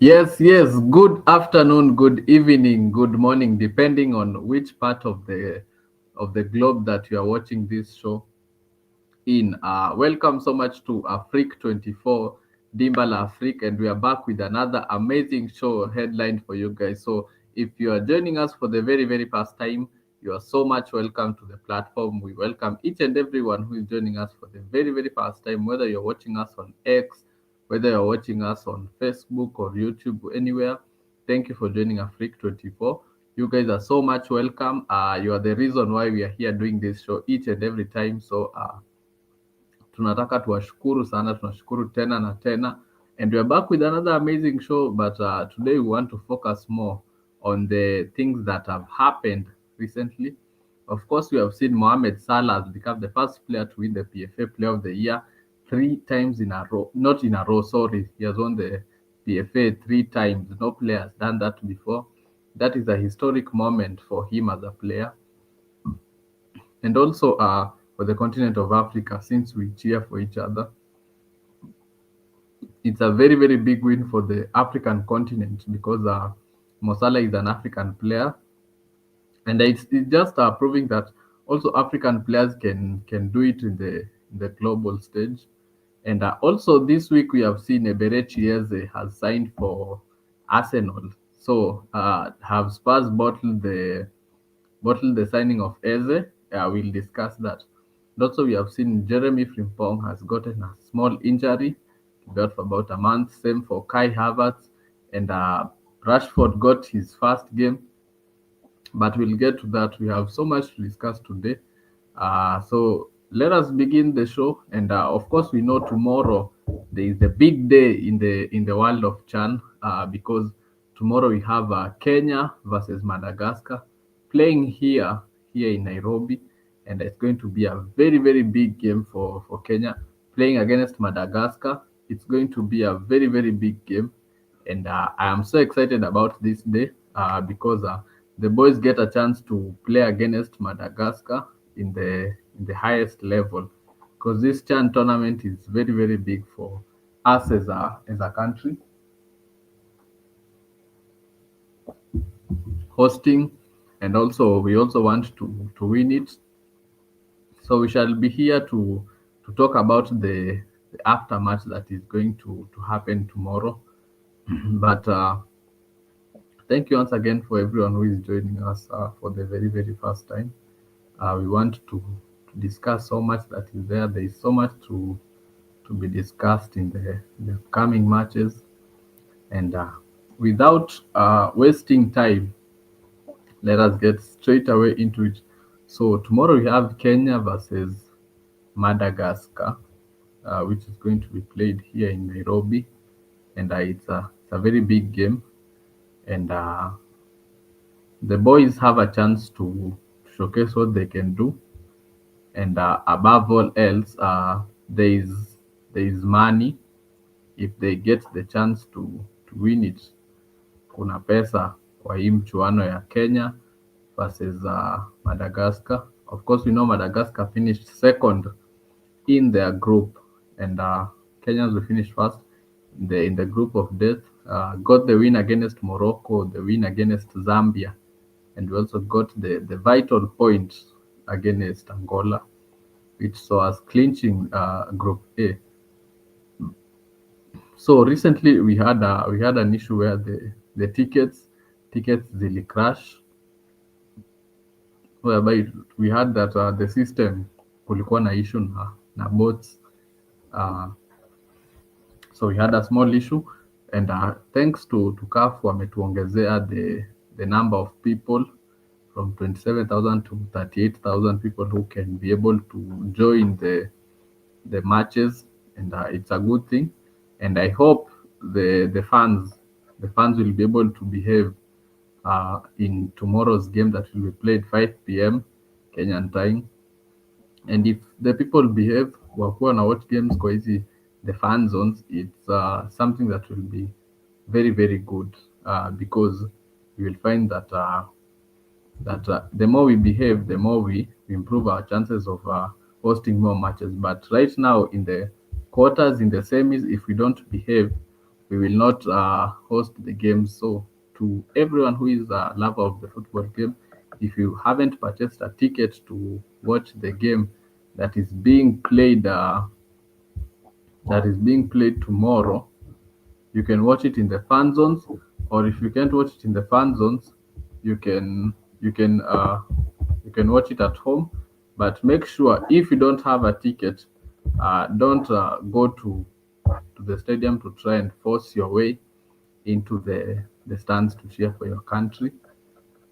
Yes. Good afternoon, good evening, good morning, depending on which part of the globe that you are watching this show in. Welcome so much to Afrique 24, Dimbala Afrique, and we are back with another amazing show headlined for you guys. So, if you are joining us for the very first time, you are so much welcome to the platform. We welcome each and everyone who is joining us for the very first time, whether you're watching us on X, whether you're watching us on Facebook or YouTube, anywhere. Thank you for joining Afrique 24. You guys are so much welcome. You are the reason why we are here doing this show each and every time. So, tunataka tuwashukuru sana, tunashukuru tena na tena, and we are back with another amazing show. But today we want to focus more on the things that have happened recently. Of course, we have seen Mohamed Salah has become the first player to win the PFA Player of the Year 3 times in a row. Not in a row, sorry. He has won the PFA 3 times. No player has done that before. That is a historic moment for him as a player, and also for the continent of Africa, since we cheer for each other. It's a very big win for the African continent because Mo Salah is an African player, and it's just proving that also African players can do it in the global stage. And also this week we have seen Eberechi Eze has signed for Arsenal. So have Spurs bottled the signing of Eze? We'll discuss that. And also, we have seen Jeremy Frimpong has gotten a small injury, be out for about a month. Same for Kai Havertz, and Rashford got his first game, but we'll get to that. We have so much to discuss today. So let us begin the show. And of course, we know tomorrow there is a big day in the world of Chan, because tomorrow we have Kenya versus Madagascar playing here in Nairobi, and it's going to be a very big game for Kenya playing against Madagascar. It's going to be a very big game, and I am so excited about this day because the boys get a chance to play against Madagascar in the highest level, because this Chan tournament is very big for us as a country, hosting, and also we also want to win it. So we shall be here to talk about the aftermatch that is going to happen tomorrow. But thank you once again for everyone who is joining us for the very first time. We want to discuss so much that is there. There is so much to be discussed in the coming matches. And without wasting time, let us get straight away into it. So tomorrow we have Kenya versus Madagascar, which is going to be played here in Nairobi, and it's a very big game, and the boys have a chance to showcase what they can do, and above all else, there is money if they get the chance to win it. Kuna pesa kwa hii mchuano ya Kenya versus Madagascar. Of course, we know Madagascar finished second in their group, and Kenyans will finish first in the group of death. Got the win against Morocco, the win against Zambia, and we also got the vital point against Angola, which saw us clinching Group A. So recently we had an issue where the tickets really crash, whereby we had that the system kulikuwa na issue na bots, uh, so we had a small issue, and thanks to CAF wametuongezea the number of people from 27,000 to 38,000 people who can be able to join the matches, and it's a good thing. And I hope the fans will be able to behave in tomorrow's game that will be played 5 p.m. Kenyan time. And if the people behave wakuwa na watch games kwa hizi the fan zones, it's something that will be very good, because you will find that the more we behave, the more we improve our chances of hosting more matches. But right now, in the quarters, in the semis, if we don't behave, we will not host the game. So to everyone who is a lover of the football game, if you haven't purchased a ticket to watch the game that is being played tomorrow, you can watch it in the fan zones, or if you can't watch it in the fan zones, you can you can uh, you can watch it at home. But make sure if you don't have a ticket, don't go to the stadium to try and force your way into the stands to cheer for your country,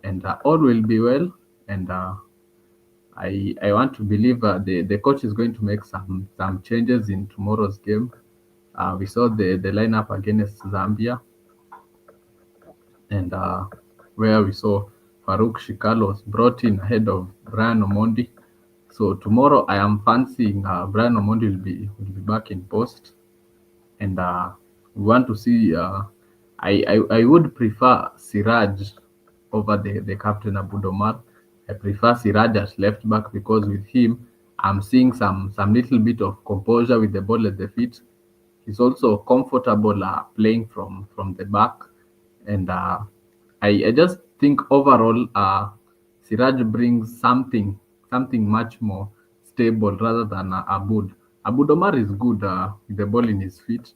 and all will be well. And I want to believe the coach is going to make some changes in tomorrow's game. We saw the lineup against Zambia, and where we saw Farouk Shikalo was brought in ahead of Brian Omondi. So tomorrow I am fancying Brian Omondi will be back in post, and we want to see. I would prefer Siraj over the captain Abudomar. I prefer Siraj as left back because with him I'm seeing some little bit of composure with the ball at the feet. He's also comfortable playing from the back, and I just think overall Siraj brings something much more stable rather than Abud. Abud Omar is good with the ball in his feet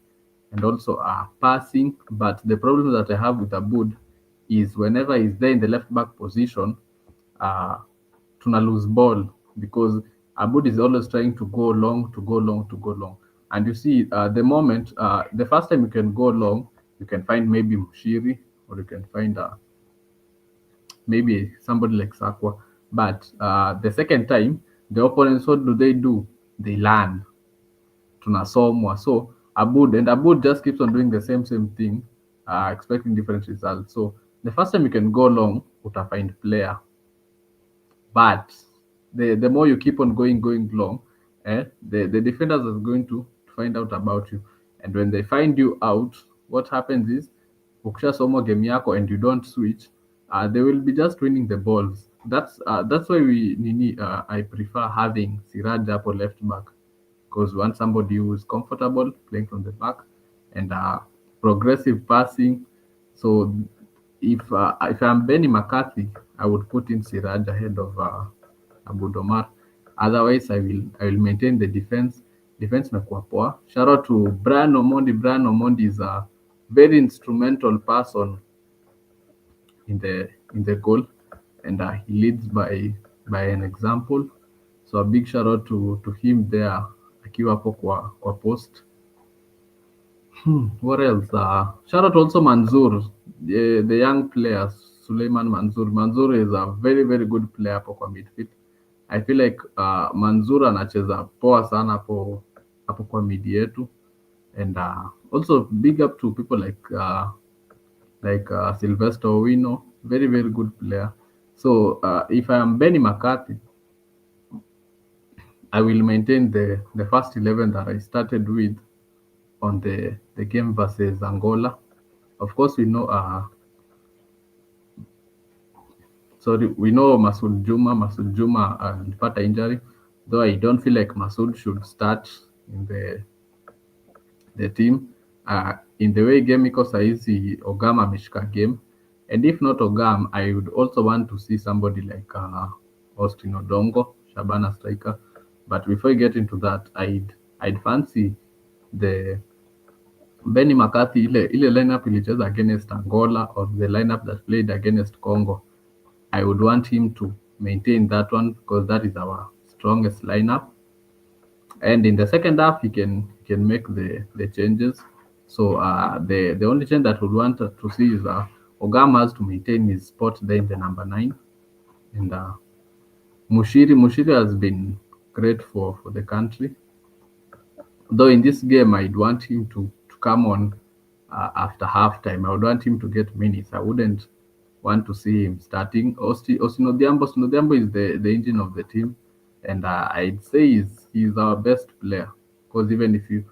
and also passing, but the problem that I have with Abud is whenever he's there in the left back position, uh, tuna lose ball because Abud is always trying to go long, to go long, to go long. And you see, the first time you can go long, you can find maybe Mushiri or you can find maybe somebody like Sakwa. But the second time, the opponents, what do? They learn tunasomwa. So Abud just keeps on doing the same thing, expecting different results. So the first time you can go long, uta find player, but the more you keep on going long, the defenders are going to find out about you. And when they find you out, what happens is ukishasoma game yako and you don't switch, they will be just winning the balls. That's why I prefer having Siraj up or left back because we want somebody who is comfortable playing from the back and progressive passing. So if I'm Benny McCarthy, I would put in Siraj ahead of Abu Domar. Otherwise, I will maintain the defense. Defense imekuwa poa. Shout out to Brian Omondi. Brian Omondi is a very instrumental person in the goal, and he leads by an example. So a big shout out to him there akiwa hapo kwa post. What else? Shout out also Manzur, the young players, Suleiman Manzur. Manzur is a very, very good player hapo kwa midfield. I feel like Manzur anacheza poa sana hapo kwa mid yetu. And also big up to people like Sylvester Owino, very, very good player. So if I am Benny McCarthy, I will maintain the first 11 that I started with on the game versus Angola. Of course, we know Masoud Juma. Masoud Juma alipata injury, though I don't feel like Masoud should start in the team. In the way game iko saizi, Ogam ameshika game, and if not Ogam, I would also want to see somebody like Austin Odongo, Shabana striker. But before we get into that, I'd fancy the Benny McCarthy ile lineup ilicheza against Angola or the lineup that played against Congo. I would want him to maintain that one because that is our strongest lineup. And in the second half, he can make the changes. So the only change that we want to see is Ogama has to maintain his spot there in the number 9, and Mushiri has been great for the country. Though in this game, I'd want him to come on after halftime. I would want him to get minutes. I wouldn't want to see him starting. Osino Diambo is the engine of the team, and I'd say he's our best player because even if you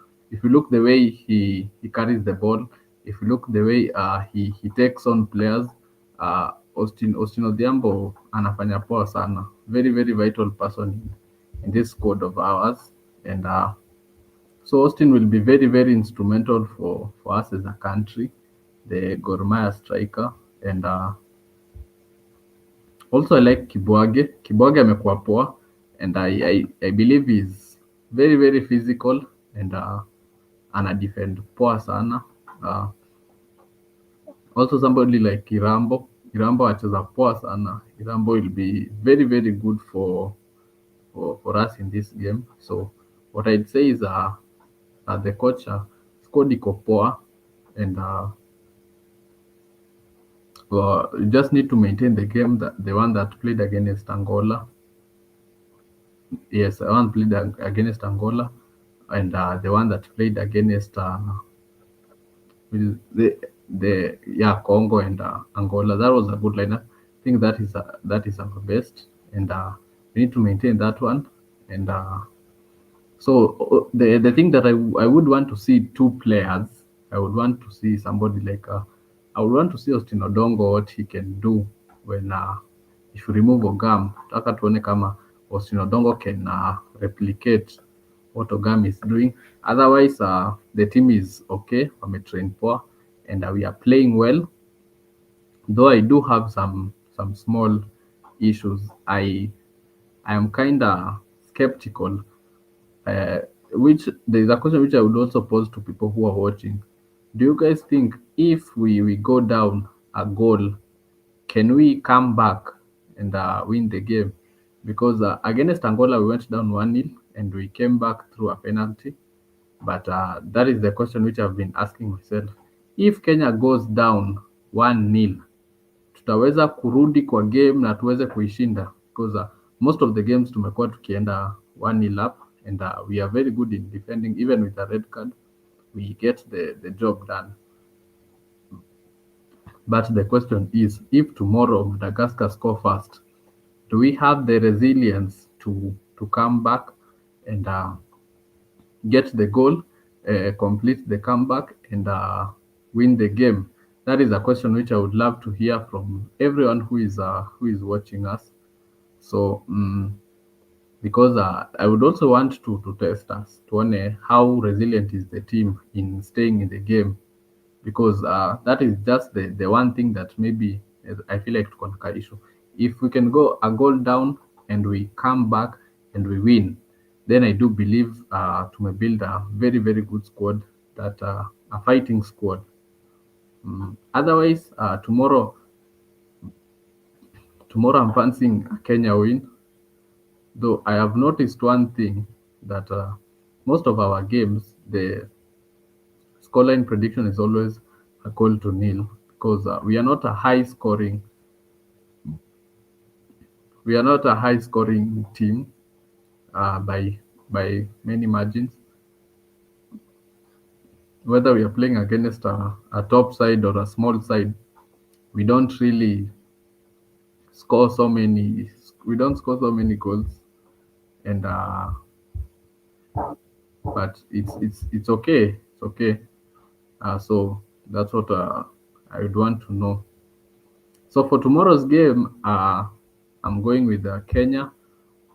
look the way he carries the ball, if you look the way he takes on players, Osino Diambo anafanya poa sana. Very, very vital person in this squad of ours, and So Austin will be very, very instrumental for us as a country, the Gor Mahia striker. And also I like Kibwage. Kibwage amekuwa poa, and I believe he's very, very physical, and ana defend poa sana. Uh, Also somebody like Irambo. Irambo acheza poa sana. Irambo will be very, very good for us in this game. So what I'd say is the coach squad iko poa, and well, you just need to maintain the game, that the one that played against Angola. Yes, the one played against Angola, and the one that played against the yeah, Congo and Angola. That was a good lineup. I think that is our best, and we need to maintain that one. And so the thing that I would want to see two players. I would want to see somebody like I would want to see Austin Odongo, what he can do when if you remove Ogam. Taka tuone kama Austin Odongo can replicate what Ogam is doing. Otherwise, the team is okay. Wametrain poor, and we are playing well. Though I do have some small issues. I am kind of skeptical. Uh, which there is a question which I would also pose to people who are watching. Do you guys think if we go down a goal, can we come back and win the game? Because against Angola, we went down 1-0 and we came back through a penalty. But that is the question which I've been asking myself. If Kenya goes down 1-0, tutaweza kurudi kwa game na tuweze kuishinda? Because most of the games tumekuwa tukienda 1-0 up, and we are very good in defending. Even with a red card, we get the job done. But the question is, if tomorrow Madagascar score first, do we have the resilience to come back and get the goal, complete the comeback, and win the game? That is a question which I would love to hear from everyone who is watching us. So because I would also want to test us to know how resilient is the team in staying in the game, because that is just the one thing that maybe I feel like tuko na issue. If we can go a goal down and we come back and we win, then I do believe to build a very, very good squad, that a fighting squad. Otherwise, tomorrow I'm fancying a Kenya win. Though I have noticed one thing, that most of our games, the scoreline prediction is always a goal to nil, because we are not a high scoring team by many margins. Whether we are playing against a top side or a small side, we don't really score so many. We don't score so many goals, and but it's okay. It's okay. So that's what I would want to know. So for tomorrow's game, I'm going with Kenya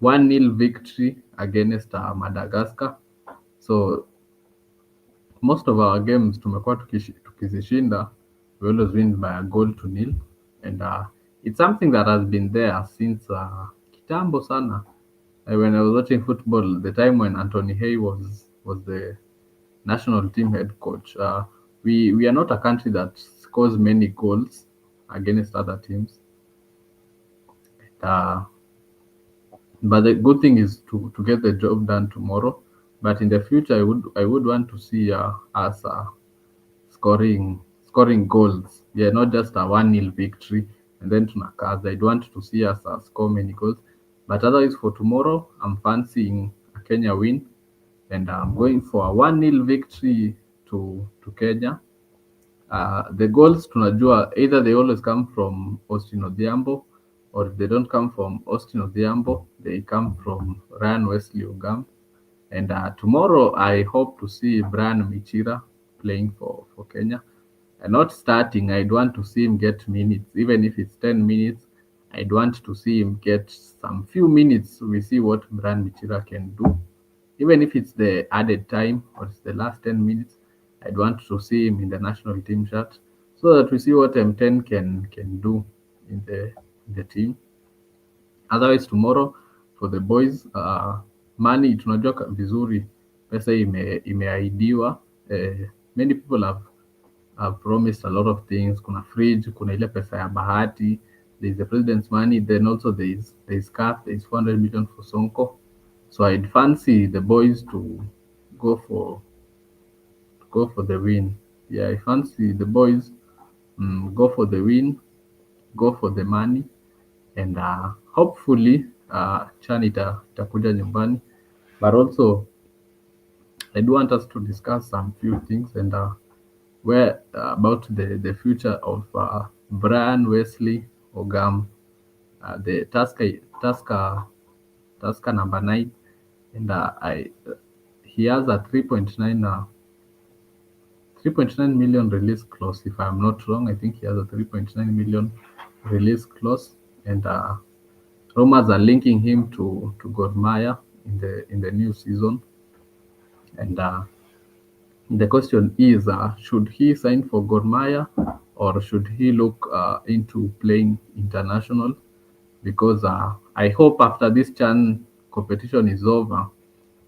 1-0 victory against Madagascar. So most of our games tumekuwa tukizishinda, we always win by a goal to nil, and it's something that has been there since kitambo sana. When I was watching football, the time when Anthony Hay was the national team head coach. We are not a country that scores many goals against other teams. Uh, but the good thing is to get the job done tomorrow. But in the future, I would want to see us scoring goals. Yeah, not just a 1-0 victory and then tunakaza. I'd want to see us score many goals. But otherwise, for tomorrow, I'm fancying a Kenya win, and I'm going for a 1-0 victory to Kenya. The goals tunajua, either they always come from Austin Odhiambo, or if they don't come from Austin Odhiambo, they come from Ryan Wesley Ogam. And tomorrow, I hope to see Brian Michira playing for Kenya. And not starting, I'd want to see him get minutes, even if it's 10 minutes. I'd want to see him get some few minutes. We see what Brian Michira can do. Even if it's the added time or it's the last 10 minutes, I'd want to see him in the national team shirt so that we see what M10 can do in the team. Otherwise tomorrow for the boys, money tunajua vizuri, pesa imeahidiwa. Many people have promised a lot of things. Kuna fridge, kuna ile pesa ya bahati, there is the president's money, then also there is CAF, there is 400 million for Sonko. So I'd fancy the boys to go for go for the win. Yeah, I fancy the boys, go for the win, go for the money, and hopefully CHAN itakuja nyumbani. But also I do want us to discuss some few things and where about the future of Brian Wesley Ogam, the Tusker number 9, and I he has a 3.9 million release clause. If I'm not wrong, I think he has a 3.9 million release clause, and rumors are linking him to Gor Mahia in the new season. And the question is, should he sign for Gor Mahia or should he look into playing international? Because I hope after this CHAN competition is over,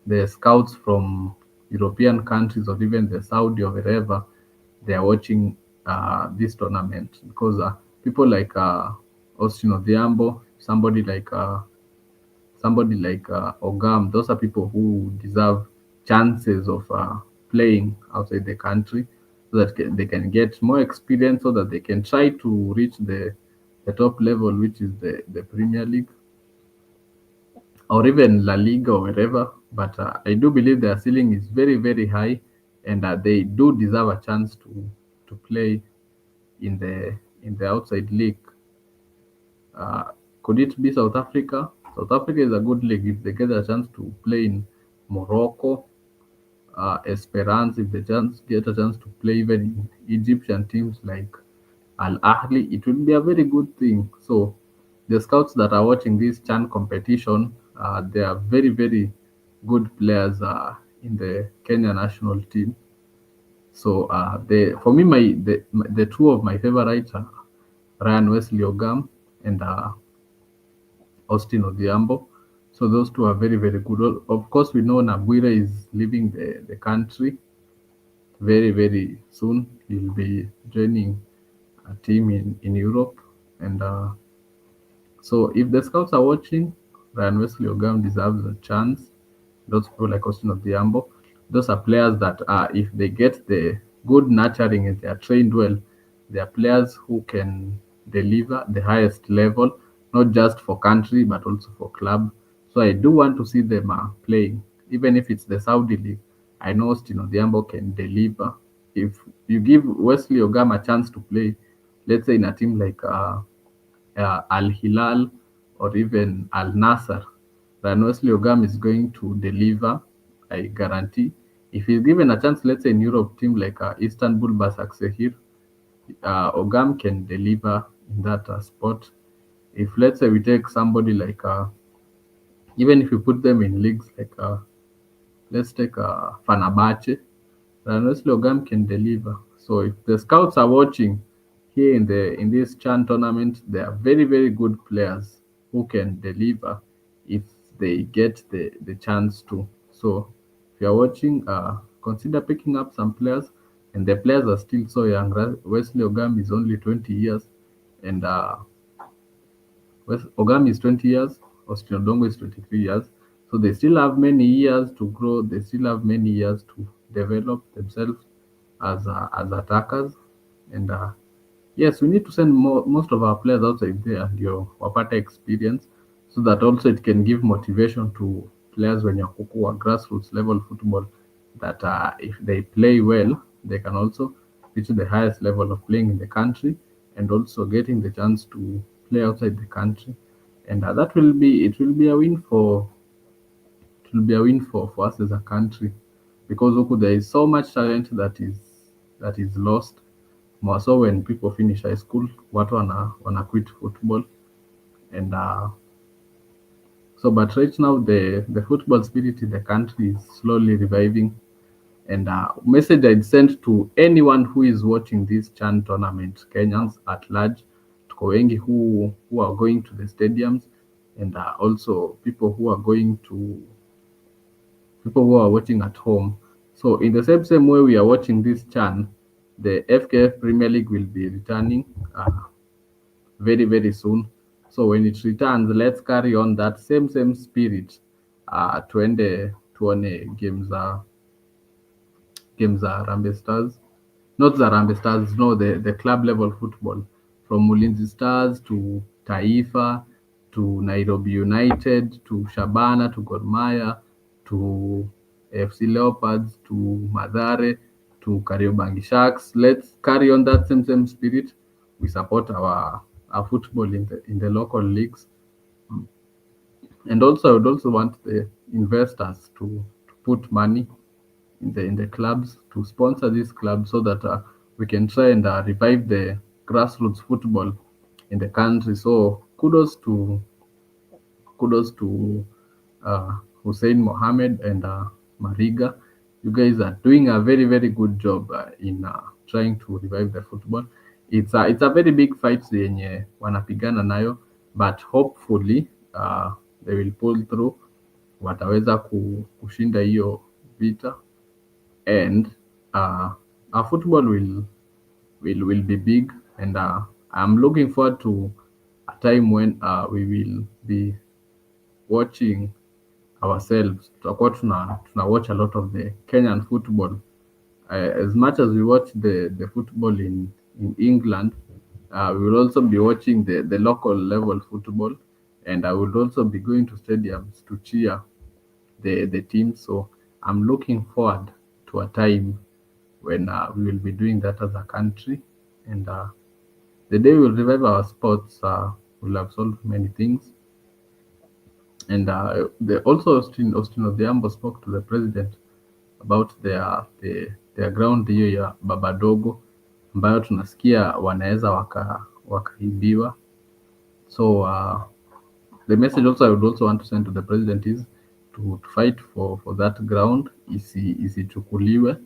the scouts from European countries or even the Saudi or wherever, they are watching this tournament, because people like Austin Odhiambo, somebody like Ogam, those are people who deserve chances of playing outside the country so that they can get more experience so that they can try to reach the top level, which is the Premier League or even La Liga or wherever. But I do believe their ceiling is very, very high, and they do deserve a chance to play in the outside league. Uh, could it be South Africa? South Africa is a good league if they get a chance to play in Morocco, Esperance, if they get a chance to play even in Egyptian teams like Al Ahly, it will be a very good thing. So the scouts that are watching this CHAN competition, they are very, very good players in the Kenya national team. So for me, the two of my favorites are Ryan Wesley Ogam and Austin Odhiambo. So those two are very, very good. Of course, we know Nabwire is leaving the country very, very soon. He'll be joining a team in Europe. And so if the scouts are watching, Ryan Wesley Ogam deserves a chance. Those people like Austin Odhiambo, those are players that if they get the good nurturing and they are trained well, they are players who can deliver the highest level, not just for country but also for club. So I do want to see them playing, even if it's the Saudi league. I know Austin Odhiambo can deliver. If you give Wesley Ogam a chance to play, let's say in a team like Al Hilal or even Al Nasser, then Wesley Ogam is going to deliver, I guarantee. If he's given a chance, let's say in Europe, team like Istanbul Basaksehir, Ogam can deliver in that spot. If let's say we take somebody like, even if you put them in leagues like, let's take Fenerbahce, then Wesley Ogam can deliver. So if the scouts are watching here in this CHAN tournament, they are very, very good players who can deliver if they get the chance to. So if you're watching, consider picking up some players, and the players are still so young. Wesley Ogam is only 20 years, and Ogam is 20 years, Austin Odongo is 23 years. So they still have many years to grow. They still have many years to develop themselves as attackers. And yes, we need to send most of our players outside there ndio wapate experience, so that also it can give motivation to players wenye wako wa grassroots level football, that if they play well, they can also reach the highest level of playing in the country and also getting the chance to play outside the country. And that will be a win for us as a country, because huku there is so much talent that is lost. More so when people finish high school, watu wana quit football, and So, but right now the football spirit in the country is slowly reviving. And message I'd send to anyone who is watching this Chan tournament, Kenyans at large, tuko wengi who are going to the stadiums, and also people who are watching at home. So in the same way we are watching this Chan, the FKF Premier League will be returning very soon. So when it returns, let's carry on that same spirit. Tuende games za Harambee Stars. Not the Harambee Stars, no, the club level football. From Ulinzi Stars to Taifa to Nairobi United to Shabana to Gor Mahia to FC Leopards to Mathare to Kariobangi Sharks. Let's carry on that same spirit. We support our football in the local leagues. And also I would also want the investors to put money in the clubs to sponsor these clubs so that we can try and revive the grassroots football in the country. So kudos to Hussein Mohammed and Mariga. You guys are doing a very good job in trying to revive the football. It's a very big fight yenye wanapigana nayo, but hopefully they will pull through, wataweza kushinda hiyo vita, and our football will be big, and I'm looking forward to a time when we will be watching ourselves. Tutakuwa tuna watch a lot of the Kenyan football. As much as we watch the football in England, we will also be watching the local level football, and I will also be going to stadiums to cheer the team. So I'm looking forward to a time when we will be doing that as a country, and the day we will revive our sports, will have solved many things. And also Austin Odhiambo spoke to the president about their ground hiyo ya Babadogo ambayo tunasikia wanaweza wakaibiwa. So the message also I would also want to send to the president is to fight for that ground isichukuliwe,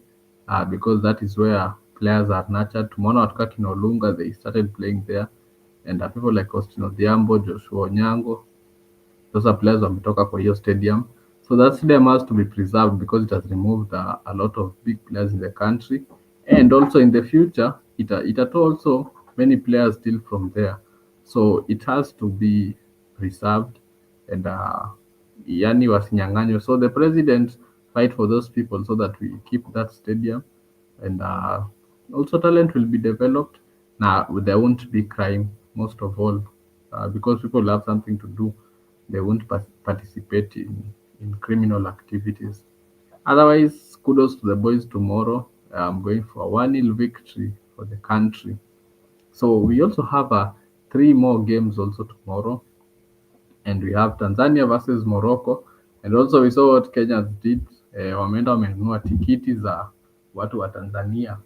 because that is where players are nurtured. Tumeona watu kama kina Olunga, they started playing there, and people like Austin Odhiambo, Joshua Onyango, those are players wametoka kwa hiyo stadium. So that stadium has to be preserved because it has removed a lot of big players in the country, and also in the future it also many players still from there. So it has to be preserved, and yani wasinyang'anywe. So the president fight for those people so that we keep that stadium, and also talent will be developed. Now there won't be crime most of all, because people have something to do. They won't participate in criminal activities. Otherwise, kudos to the boys tomorrow. I'm going for a 1-0 victory for the country. So we also have 3 more games also tomorrow, and we have Tanzania versus Morocco, and also we saw what Kenyans did. Wameenda wamenunua tikiti za watu wa Tanzania.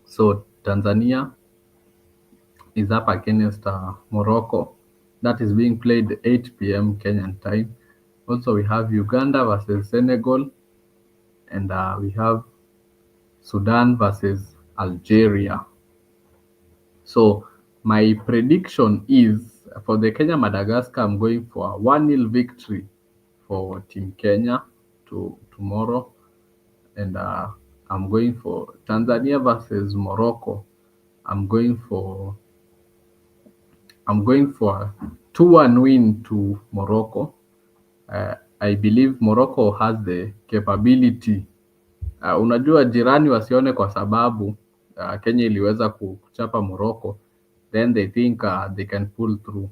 So Tanzania is up against Morocco. That is being played 8 p.m. Kenyan time. Also, we have Uganda versus Senegal, and we have Sudan versus Algeria. So my prediction is for the Kenya Madagascar, I'm going for a 1-0 victory for Team Kenya tomorrow, and I'm going for Tanzania versus Morocco. I'm going for a 2-1 win to Morocco. I believe Morocco has the capability. Unajua jirani wasione kwa sababu Kenya iliweza kuchapa Morocco, then they think they can pull through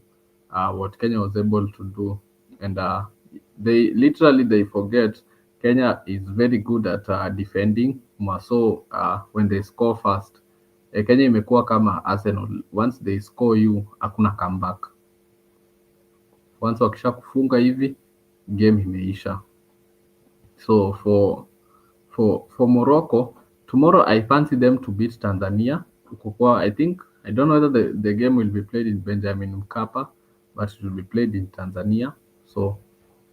what Kenya was able to do, and they forget Kenya is very good at defending. So when they score fast, Kenya imekuwa kama Arsenal, once they score you hakuna comeback. Once wakisha kufunga hivi game imeisha. So for Morocco tomorrow, I fancy them to beat Tanzania. I think I don't know whether the game will be played in Benjamin Mkapa, but it will be played in Tanzania. So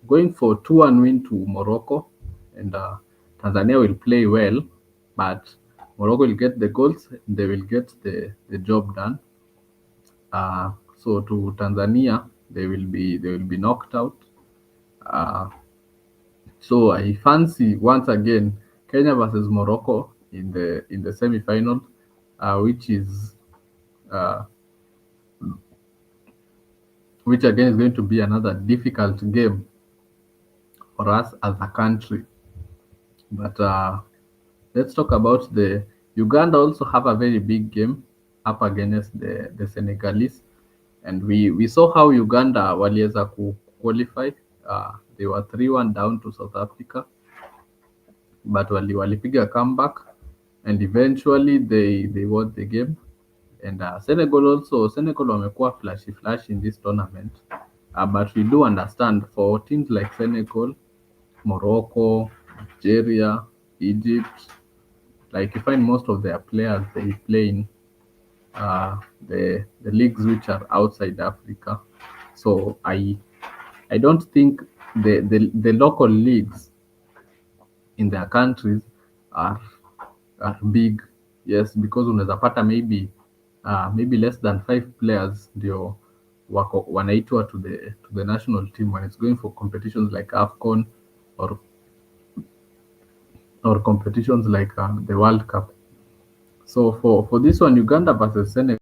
going for 2-1 win to Morocco, and Tanzania will play well, but Morocco will get the goals. They will get the job done. So to Tanzania, they will be knocked out. Uh, so I fancy once again Kenya versus Morocco in the semi-final, which is uh, which again is going to be another difficult game for us as a country. But let's talk about the Uganda. Also have a very big game up against the Senegalese, and we saw how Uganda waliweza qualify. They were 3-1 down to South Africa, but walipiga comeback, and eventually they won the game. And Senegal wamekuwa flashy in this tournament, but we do understand for teams like Senegal, Morocco, Algeria, Egypt, like you find most of their players they play in the leagues which are outside Africa. So I don't think the local leagues in their countries are are big. Yes, because unaweza pata maybe less than 5 players ndio wanaitwa to the national team when it's going for competitions like AFCON or competitions like the World Cup. So for this one, Uganda versus Senegal.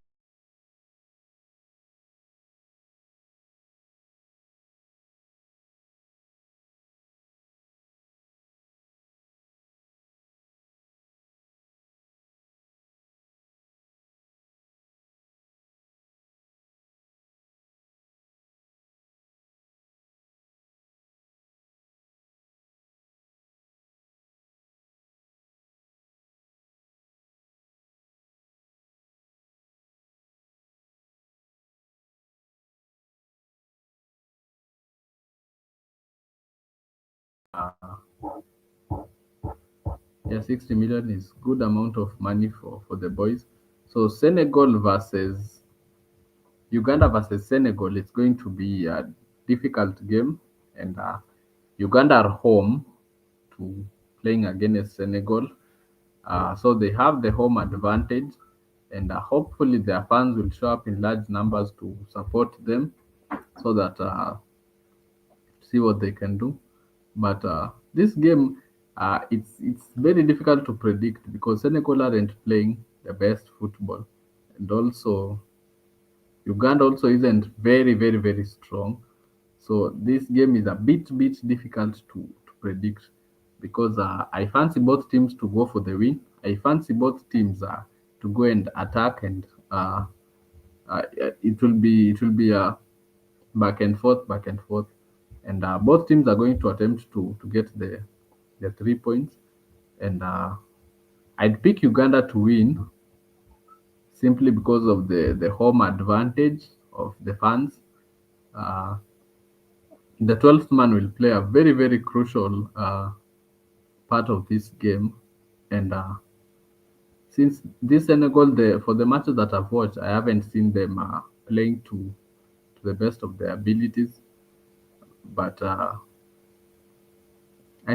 Yeah, 60 million is good amount of money for the boys. So Uganda versus Senegal, it's going to be a difficult game, and Uganda are home to playing against Senegal. So they have the home advantage, and hopefully their fans will show up in large numbers to support them so that see what they can do. But this game, it's very difficult to predict because Senegal aren't playing the best football, and also Uganda also isn't very strong. So this game is a bit difficult to predict because I fancy both teams to go for the win. I fancy both teams to go and attack, and it will be a back and forth, and both teams are going to attempt to get the 3 points. And I'd pick Uganda to win simply because of the home advantage of the fans. Uh, the 12th man will play a very crucial part of this game, and since this Senegal, for the matches that I've watched, I haven't seen them playing to the best of their abilities. But I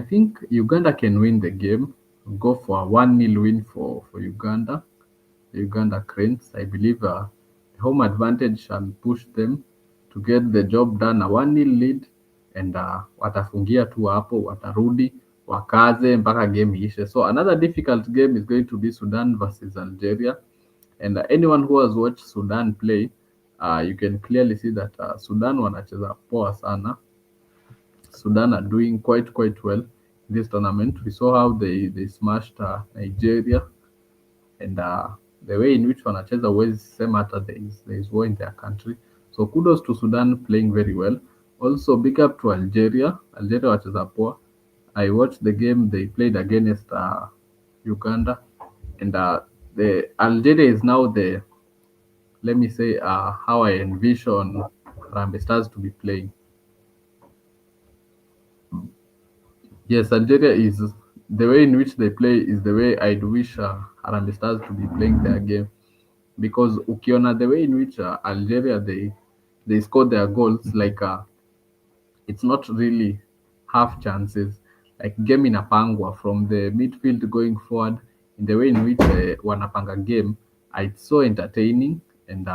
think Uganda can win the game. Go for a 1-0 win for Uganda. The Uganda Cranes. I believe the home advantage shall push them to get the job done. A 1-0 lead, and watafungia tu hapo, watarudi wakaze mpaka game iishe. So another difficult game is going to be Sudan versus Algeria. And anyone who has watched Sudan play, you can clearly see that Sudan wanacheza poa sana. Sudan are doing quite well in this tournament. We saw how they smashed Nigeria, and the way in which wanacheza huwezi sema hata there is war in their country. So kudos to Sudan playing very well. Also big up to Algeria. Algeria wacheza poa. I watched the game they played against Uganda, and the Algeria is now the, let me say, how I envision Harambee Stars to be playing. Yes, Algeria is the way in which they play is the way I'd wish Harambee Stars to be playing their game. because ukiona the way in which Algeria they score their goals, like it's not really half chances. Like game inapangwa from the midfield going forward in the way in which wanapanga game. It's so entertaining, and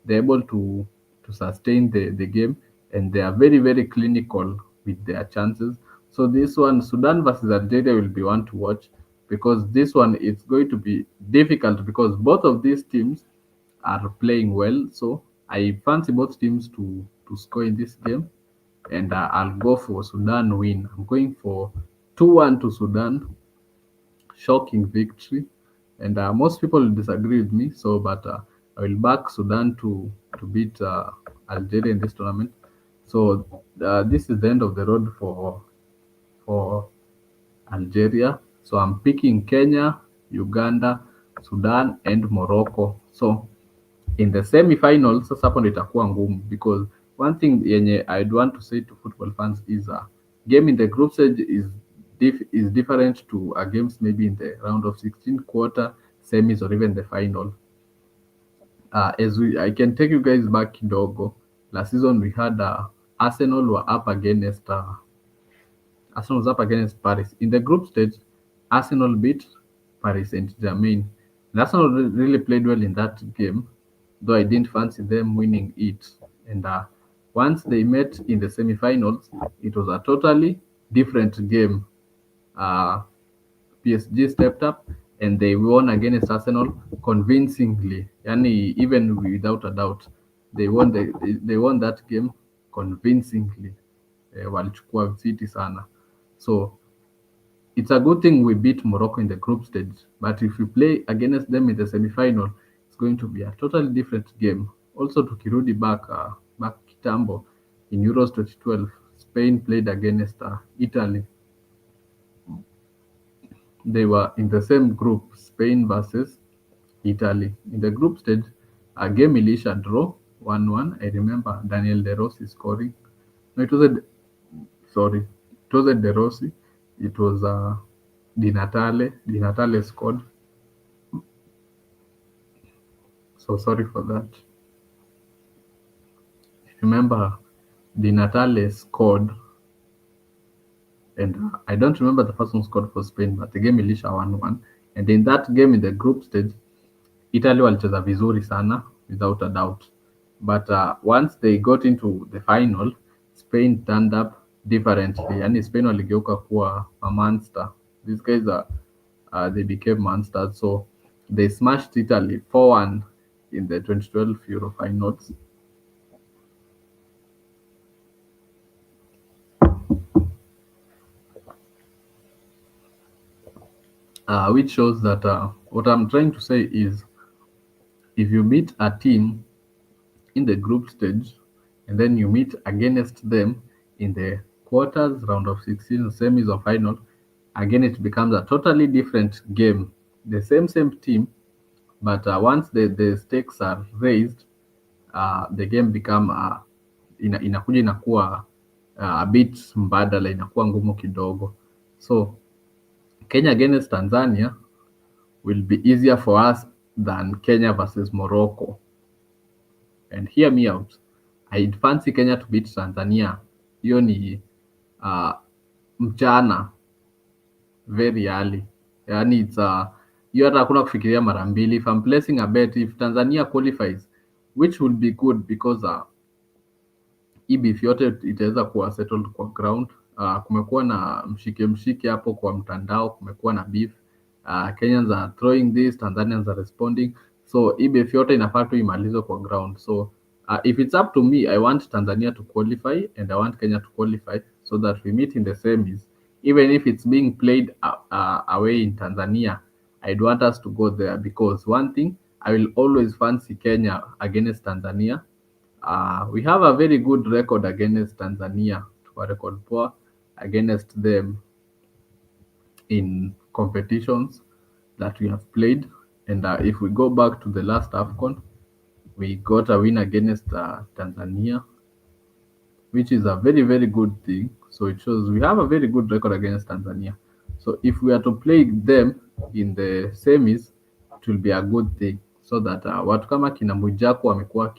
they're able to sustain the game, and they are very clinical with their chances. So this one, Sudan versus Algeria, will be one to watch, because this one it's going to be difficult because both of these teams are playing well. So I fancy both teams to score in this game, and I'll go for Sudan win. I'm going for 2-1 to Sudan, shocking victory. And most people will disagree with me, so but I will back Sudan to beat Algeria in this tournament. So this is the end of the road for Algeria. So I'm picking Kenya, Uganda, Sudan, and Morocco. So in the semi-finals sasa hapo ndo itakuwa ngumu, because one thing yenye I'd want to say to football fans is game in the group stage is different to games maybe in the round of 16, quarter, semis, or even the final. As I can take you guys back kidogo. Last season we had Arsenal were up against Arsenal was up against Paris. In the group stage, Arsenal beat Paris Saint-Germain. And Arsenal really played well in that game, though I didn't fancy them winning it. And once they met in the semi-finals, it was a totally different game. Uh, PSG stepped up and they won against Arsenal convincingly. Yani, even without a doubt, they won that game convincingly. Walichukua viti sana. So it's a good thing we beat Morocco in the group stage, but if we play against them in the semi-final, it's going to be a totally different game. Also, tukirudi back kitambo in Euros 2012, Spain played against Italy. They were in the same group, Spain versus Italy. In the group stage, a game Elisha draw 1-1. I remember Daniel De Rossi scoring. No, it was a sorry, it wasn't De Rossi. It was Di Natale. Di Natale scored. So sorry for that. Remember, Di Natale scored, and I don't remember the first one scored for Spain, but the game ilisha 1-1. And in that game in the group stage, Italy walicheza vizuri sana, without a doubt. But once they got into the final, Spain turned up differently. Yani Spain waligeuka kuwa a monster. These guys they became monsters. So they smashed Italy 4-1 in the 2012 Euro finals. Which shows that what I'm trying to say is, if you meet a team in the group stage and then you meet against them in the quarters, round of 16, semis, or final, again it becomes a totally different game. The same team, but once the stakes are raised, the game become inakuja inakuwa a bit mbadala, inakuwa ngumu kidogo. So Kenya against Tanzania will be easier for us than Kenya versus Morocco. And hear me out. I'd fancy Kenya to beat Tanzania. Hiyo ni uh, mchana, very early. Yani it's hiyo hata hakuna kufikiria mara mbili. If I'm placing a bet, if Tanzania qualifies, which will be good because hii beef yote itaweza kuwa settled kwa ground. Kumekuwa na mshike hapo kwa mtandao, kumekuwa na beef. Kenyans are throwing this, Tanzanians are responding. So hii beef yote inafaa tu imalizwe kwa ground. So if it's up to me, I want Tanzania to qualify and I want Kenya to qualify so that we meet in the semis. Even if it's being played away in Tanzania, I'd want us to go there, because one thing, I will always fancy Kenya against Tanzania. We have a very good record against Tanzania, to record poor against them in competitions that we have played. And if we go back to the last AFCON, we got a win against Tanzania, which is a very good thing. So it shows we have a very good record against Tanzania. So if we are to play them in the semis, it will be a good thing. so that watu kama kina Mwijaku wamekuwa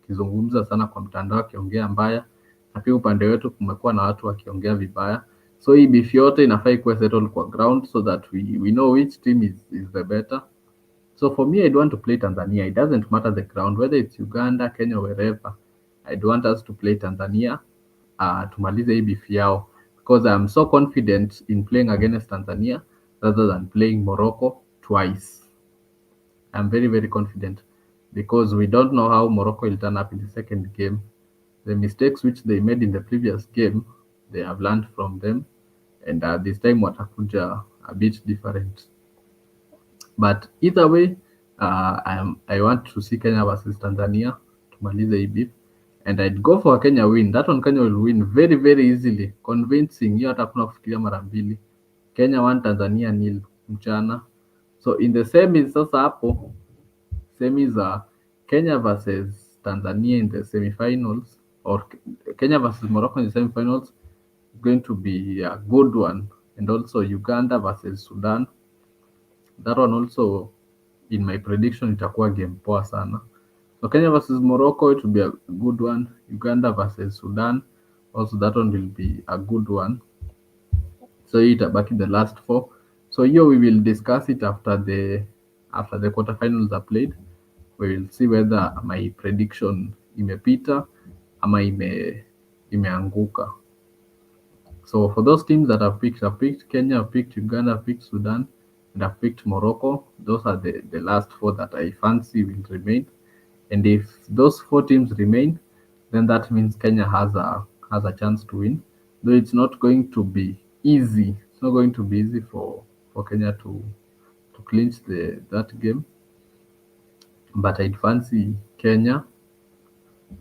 kizungumza sana kwa mtandao akiongea mbaya, na pia upande wetu kumekuwa na watu wakiongea vibaya. So hii beef yote inafaa ikuwe settled kwa ground so that we know which team is the better. So for me, I'd want to play Tanzania. It doesn't matter the ground, whether it's Uganda, Kenya, wherever. I'd want us to play Tanzania, tumalize hii beef yao, because I'm so confident in playing against Tanzania rather than playing Morocco twice. I'm very, very confident because we don't know how Morocco will turn up in the second game. The mistakes which they made in the previous game, they have learned from them, and this time watakuja a bit different. But either way, I want to see Kenya versus Tanzania tumalize hii beef, and I'd go for a Kenya win. That one Kenya will win very, very easily, convincing. Hiyo hata hakuna kufikiria mara mbili. Kenya 1 Tanzania nil mchana. So in the semis sasa hapo, semis are Kenya versus Tanzania in the semifinals, or Kenya versus Morocco in the semifinals, going to be a good one. And also Uganda versus Sudan. That one also, in my prediction, itakuwa game poa sana. So Kenya versus Morocco, it will be a good one. Uganda versus Sudan, also that one will be a good one. So hii itabaki the last four. So here we will discuss it after the quarterfinals are played. We will see whether my prediction imepita ama imeanguka. So for those teams that I've picked Kenya, I've picked Uganda, I've picked Sudan, and I've picked Morocco. Those are the last four that I fancy will remain. And if those four teams remain, then that means Kenya has a chance to win. Though it's not going to be easy. It's not going to be easy for Kenya to clinch that game. But I'd fancy Kenya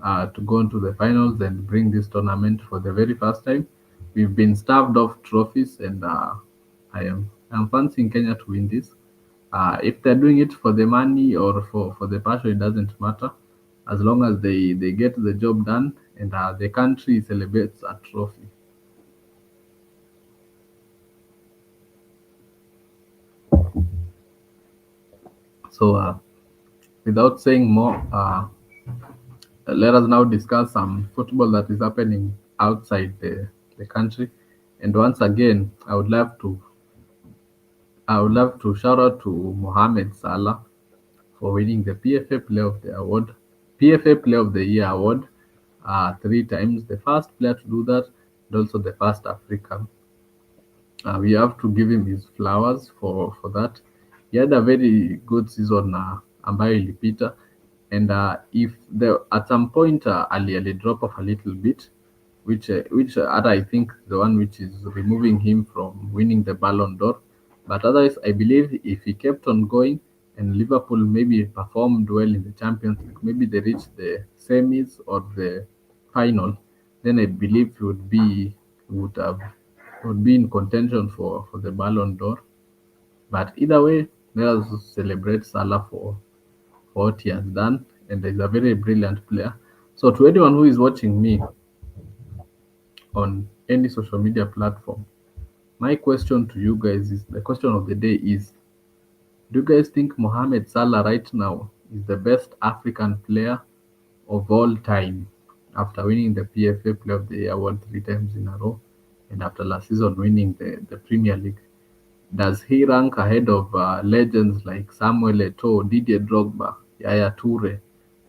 to go into the finals and bring this tournament for the very first time. We've been starved of trophies, and I'm fancying Kenya to win this. If they're doing it for the money or for the passion, it doesn't matter, as long as they get the job done and the country celebrates a trophy. So without saying more, let us now discuss some football that is happening outside the country. And once again, I would love to shout out to Mohamed Salah for winning the PFA Player of the Year award, three times. The first player to do that, and also the first African. We have to give him his flowers for that. He had a very good season ambayo ilipita, and if at some point ali drop off a little bit, which I think the one which is removing him from winning the Ballon d'Or. But otherwise, I believe if he kept on going and Liverpool maybe performed well in the Champions League, maybe they reached the semis or the final, then I believe he would be in contention for the Ballon d'Or. But either way, let us celebrate Salah for what he has done, and he's a very brilliant player. So to anyone who is watching me on any social media platform, my question to you guys is, the question of the day is, do you guys think Mohamed Salah right now is the best African player of all time after winning the PFA Player of the Year award three times in a row, and after last season winning the Premier League? Does he rank ahead of legends like Samuel Eto'o, Didier Drogba, Yaya Toure,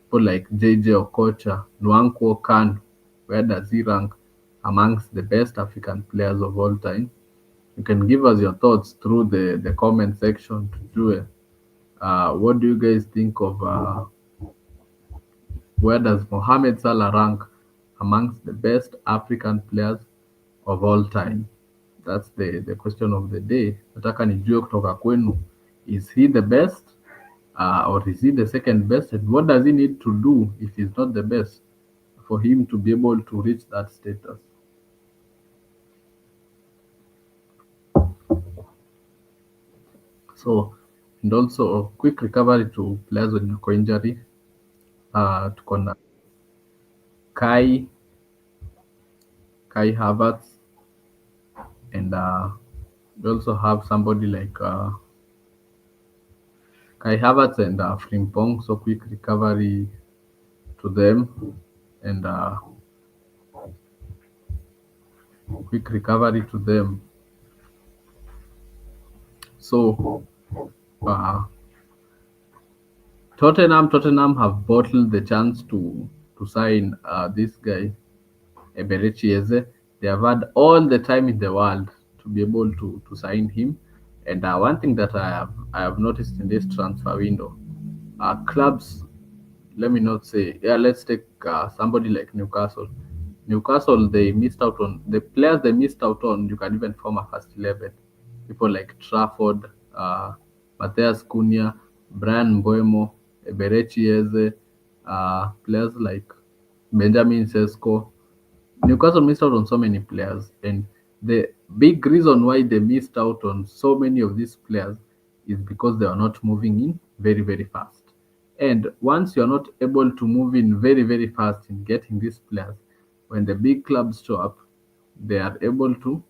people like JJ Okocha, Nwankwo Kanu? Where does he rank amongst the best African players of all time? You can give us your thoughts through the comment section to do. What do you guys think of where does Mohamed Salah rank amongst the best African players of all time? That's the question of the day. Nataka nijue kutoka kwenu. Is he the best or is he the second best? And what does he need to do if he's not the best for him to be able to reach that status? So, and also quick recovery to players wenye wako injury. Tuko na Kai Havertz, and we also have somebody like Kai Havertz and Frimpong. So to them and quick recovery to them. So uh, Tottenham have bottled the chance to sign this guy Eberechi Eze. They have had all the time in the world to be able to sign him. And one thing that I have noticed in this transfer window, clubs, let me not say, yeah, let's take somebody like Newcastle. Newcastle, they missed out on the players they missed out on. You can even form a first 11. People like Trafford, Matthias Cunha, Brian Mbuemo, Eberechi Eze, players like Benjamin Sesko. Newcastle missed out on so many players, and the big reason why they missed out on so many of these players is because they are not moving in very, very fast. And once you're not able to move in very, very fast in getting these players, when the big clubs show up, they are able to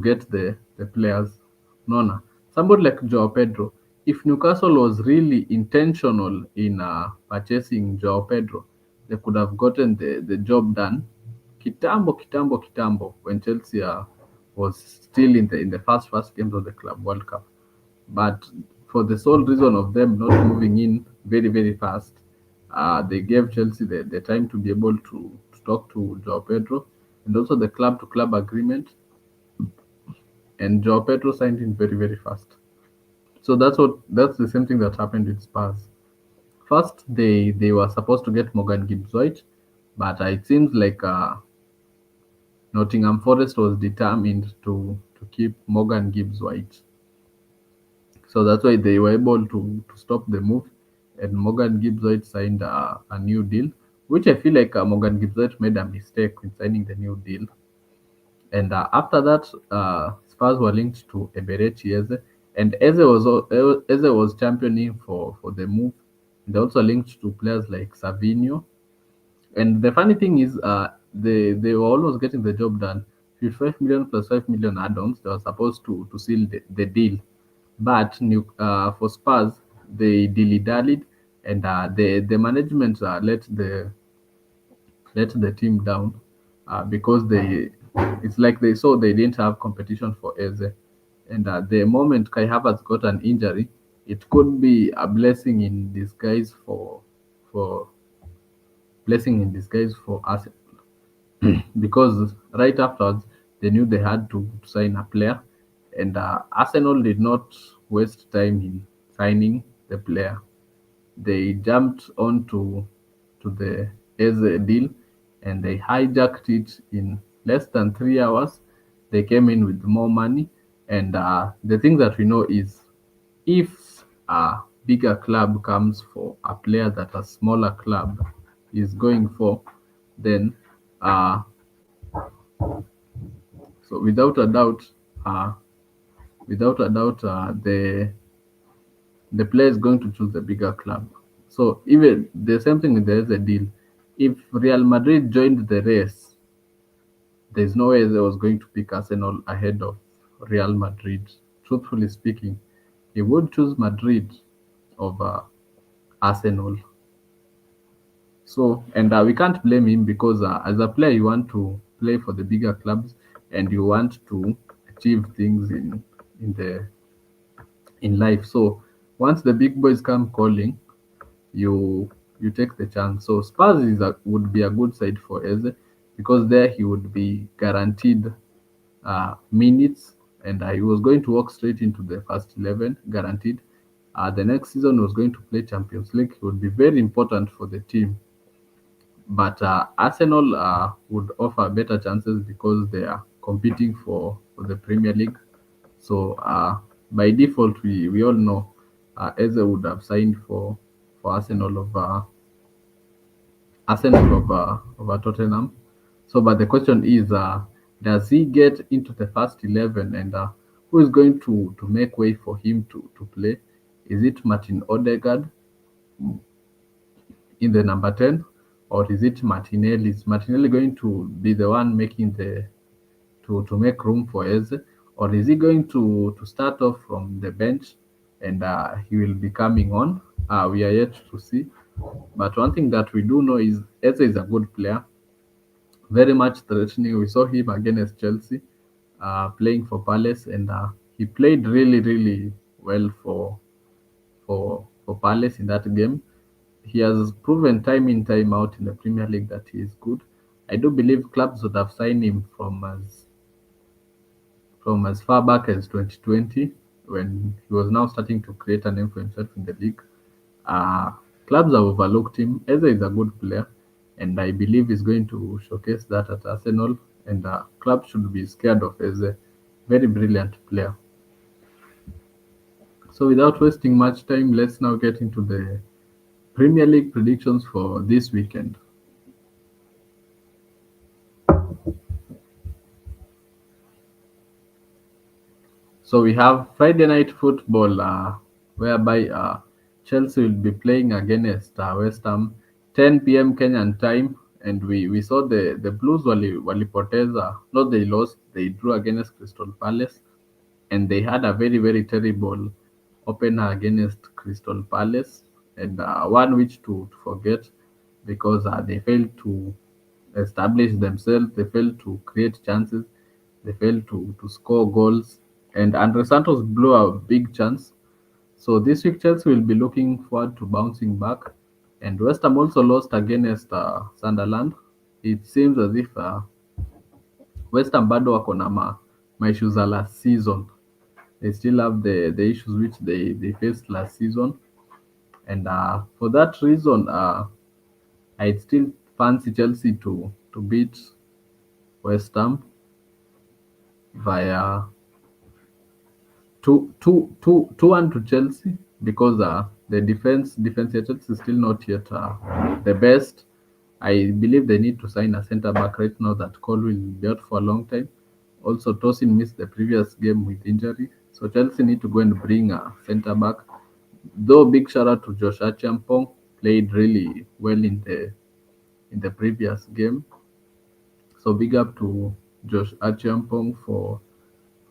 get the players. Nona. Somebody like Joao Pedro, if Newcastle was really intentional in purchasing Joao Pedro, they could have gotten the job done kitambo, when Chelsea was still in the first games of the Club World Cup. But for the sole reason of them not moving in very, very fast, they gave Chelsea the time to be able to talk to Joao Pedro, and also the club to club agreement, and Joao Pedro signed in very, very fast. So that's the same thing that happened with Spurs. First, they were supposed to get Morgan Gibbs White, but it seems like Nottingham Forest was determined to keep Morgan Gibbs White. So that's why they were able to stop the move, and Morgan Gibbs White signed a new deal, which I feel like Morgan Gibbs White made a mistake in signing the new deal. And after that, Spurs were linked to Eberechi Eze, and Eze was championing for the move. They also linked to players like Savinho. And the funny thing is, they were almost getting the job done. 55 million plus 5 million add-ons. They were supposed to seal the deal, but for Spurs, they dilly-dallied, and the management let the team down because it's like they saw they didn't have competition for Eze, and the moment Kai Havertz got an injury, it could be a blessing in disguise for us, because right afterwards they knew they had to sign a player, and Arsenal did not waste time in signing the player. They jumped to the Eze deal, and they hijacked it in less than 3 hours. They came in with more money, and the thing that we know is, if a bigger club comes for a player that a smaller club is going for, then uh, so uh, without a doubt, the player is going to choose the bigger club. So even the same thing with the Eze deal. If Real Madrid joined the race, there's no way they was going to pick Arsenal ahead of Real Madrid. Truthfully speaking, he would choose Madrid over Arsenal. So, and we can't blame him, because as a player, you want to play for the bigger clubs, and you want to achieve things the in life. So once the big boys come calling, you take the chance. So Spurs would be a good side for Eze, because there he would be guaranteed minutes, and he was going to walk straight into the first 11, guaranteed. The next season was going to play Champions League. It would be very important for the team, but Arsenal would offer better chances because they are competing for the Premier League. So by default, we all know Eze would have signed for Arsenal over Tottenham. So, but the question is, does he get into the first 11, and who is going to make way for him to play? Is it Martin Odegaard in the number 10, or is it Martinelli? Is Martinelli going to be the one making to make room for Eze, or is he going to start off from the bench and he will be coming on. We are yet to see. But one thing that we do know is Eze is a good player, very much threatening. We saw him against Chelsea, playing for Palace, and he played really well for Palace in that game. He has proven time in time out in the Premier League that he is good. I do believe clubs would have signed him from as far back as 2020, when he was now starting to create a name for himself in the league. Uh, Clubs have overlooked him. Eze is a good player, and I believe he's going to showcase that at Arsenal. And clubs should be scared of Eze. Very brilliant player. So, without wasting much time, let's now get into the Premier League predictions for this weekend. So we have Friday night football, whereby Chelsea will be playing against West Ham, 10 p.m. Kenyan time, and we saw the Blues walipoteza, not they lost, they drew against Crystal Palace, and they had a very terrible opener against Crystal Palace, and one which to forget, because they failed to establish themselves, they failed to create chances, they failed to score goals, and Andre Santos blew a big chance. So this week Chelsea will be looking forward to bouncing back, and West Ham also lost against Sunderland. It seems as if West Ham bado wako na issues za last season. They still have the issues which they faced last season, and for that reason, I still fancy Chelsea to beat West Ham via 2-1 to Chelsea, because the defense at Chelsea is still not yet the best. I believe they need to sign a centre back right now that Cole will be out for a long time. Also, Tosin missed the previous game with injury, so Chelsea need to go and bring a centre back. Though big shout out to Josh Achampong, played really well in the previous game. So big up to Josh Achampong for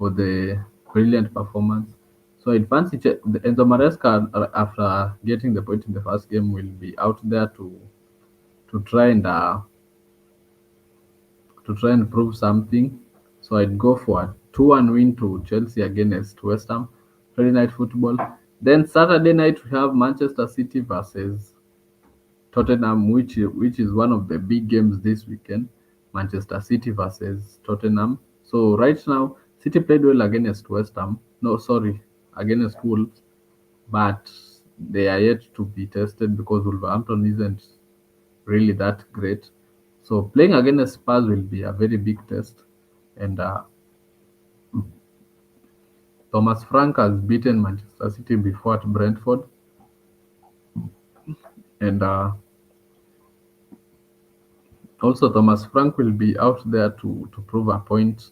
the brilliant performance. So in fancy, Enzo Maresca, after getting the point in the first game, will be out there to try and prove something. So I'd go for a 2-1 win to Chelsea against West Ham. Friday night football. Then Saturday night we have Manchester City versus Tottenham, which is one of the big games this weekend. Manchester City versus Tottenham. So right now, City played well against West Ham. No, sorry, against Wolves, but they are yet to be tested because Wolverhampton isn't really that great. So playing against Spurs will be a very big test, and Thomas Frank has beaten Manchester City before at Brentford, and also Thomas Frank will be out there to prove a point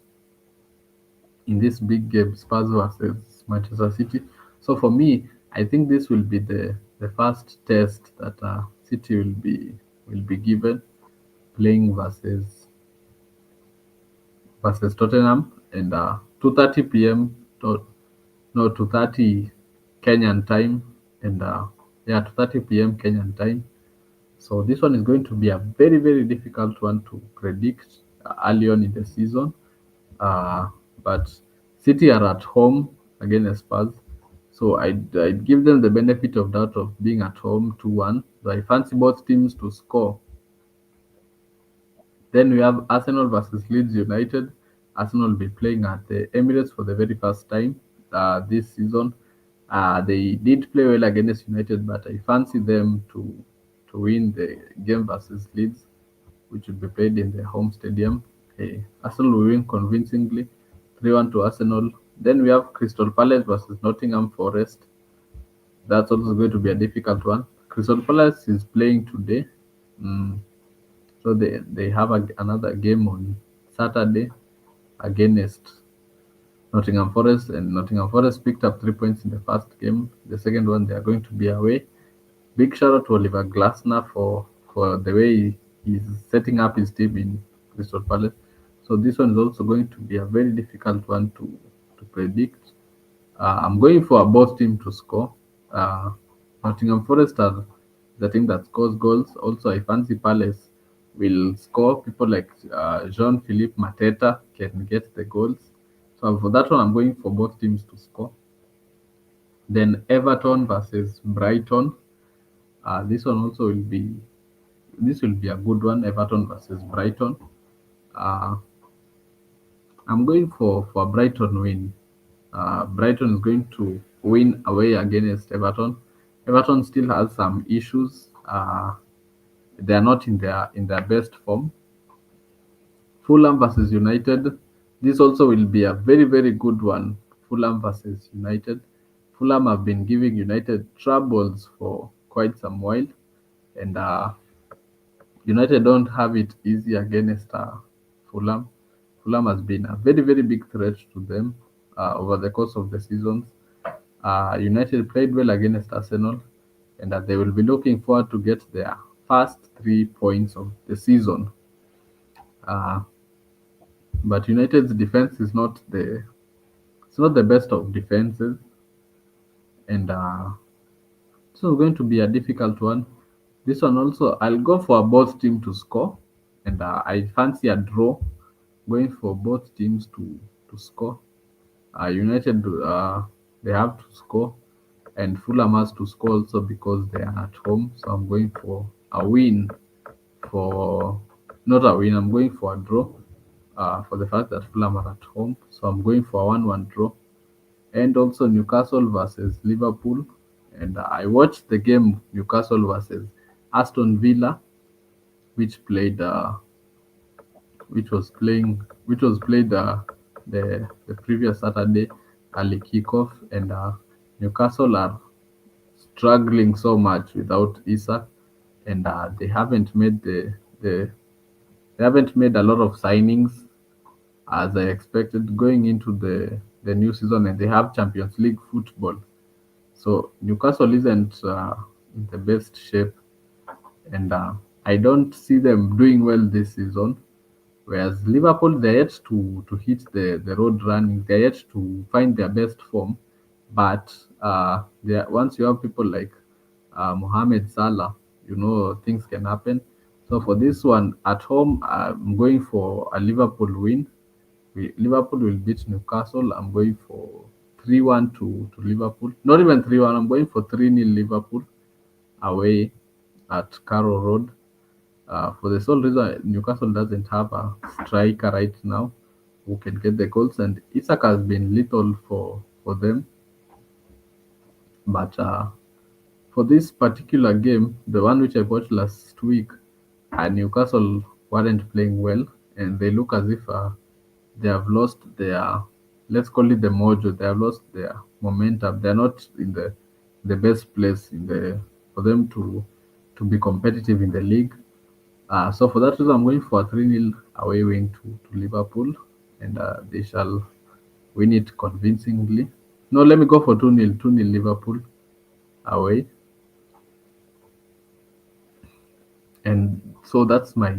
in this big game, Spurs versus Manchester City. So for me, I think this will be the first test that City will be given, playing versus Tottenham, and 2:30 p.m. to no 2:30 Kenyan time, and yeah, 2:30 p.m. Kenyan time. So this one is going to be a very difficult one to predict early on in the season. Uh, but City are at home against Spurs, so I'd give them the benefit of doubt of being at home 2-1. So I fancy both teams to score. Then we have Arsenal versus Leeds United. Arsenal will be playing at the Emirates for the very first time this season. They did play well against United, but I fancy them to win the game versus Leeds, which will be played in the home stadium. Arsenal will win convincingly, 3-1 to Arsenal. Then we have Crystal Palace versus Nottingham Forest. That's also going to be a difficult one. Crystal Palace is playing today. Mm, so they have another game on Saturday against Nottingham Forest, and Nottingham Forest picked up 3 points in the first game. The second one, they are going to be away. Big shout out to Oliver Glasner for the way he's setting up his team in Crystal Palace. So this one is also going to be a very difficult one to predict. I'm going for both team to score. Uh, Nottingham Forest are the team that scores goals. Also, I fancy Palace will score. People like Jean-Philippe Mateta can get the goals. So for that one, I'm going for both teams to score. Then Everton versus Brighton. This one also will be a good one. Everton versus Brighton. Uh, I'm going for Brighton win. Brighton is going to win away against Everton. Everton still has some issues. They are not in their best form. Fulham versus United. This also will be a very very good one. Fulham versus United. Fulham have been giving United troubles for quite some while, and United don't have it easy against Fulham. Fulham has been a very, very big threat to them over the course of the seasons. United played well against Arsenal, and they will be looking forward to get their first 3 points of the season. Uh, but United's defense is not the best of defenses, and so it's going to be a difficult one. This one also, I'll go for both team to score, and I fancy a draw. Going for both teams to score. United they have to score, and Fulham has to score also because they are at home. So I'm going for a win. For not a win, I'm going for a draw. For the fact that Fulham are at home, so I'm going for a 1-1 draw. And also Newcastle versus Liverpool. And I watched the game Newcastle versus Aston Villa, which played which was played the previous Saturday, early kickoff, and Newcastle are struggling so much without Isak, and the they haven't made a lot of signings as I expected going into the new season, and they have Champions League football. So Newcastle isn't in the best shape, and I don't see them doing well this season. Whereas Liverpool, they're yet to hit the road running, they're yet to find their best form. But once you have people like Mohamed Salah, things can happen. So for this one at home, I'm going for a Liverpool win. Liverpool will beat Newcastle. I'm going for 3-1 to Liverpool. Not even 3-1. I'm going for 3-0 Liverpool away at Carrow Road. For the sole reason Newcastle doesn't have a striker right now who can get the goals, and Isak has been little for them. But for this particular game, the one which I watched last week, Newcastle weren't playing well, and they look as if they have lost their, let's call it the mojo. They have lost their momentum. They're not in the best place for them to be competitive in the league. So for that reason, I'm going for a 3-0 away win to Liverpool, and they shall win it convincingly. No, let me go for 2-0, 2-0 Liverpool away. And so that's my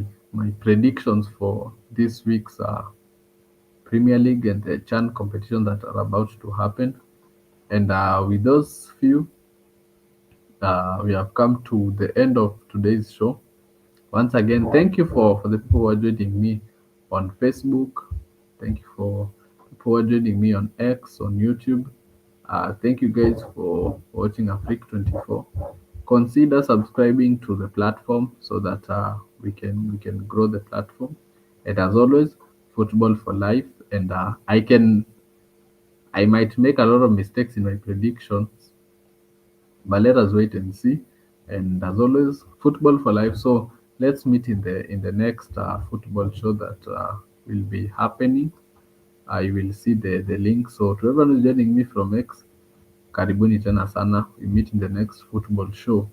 predictions for this week's Premier League and the Chan competition that are about to happen. And with those few, we have come to the end of today's show. Once again, thank you for the people who are joining me on Facebook. Thank you for people who are joining me on X, on YouTube. Thank you guys for watching Afrique24. Consider subscribing to the platform so that we can grow the platform. And as always, football for life. And I might make a lot of mistakes in my predictions, but let us wait and see. And as always, football for life. So let's meet in the next football show that will be happening. You will see the link. So to everyone who's joining me from X, karibuni tena sana. We meet in the next football show.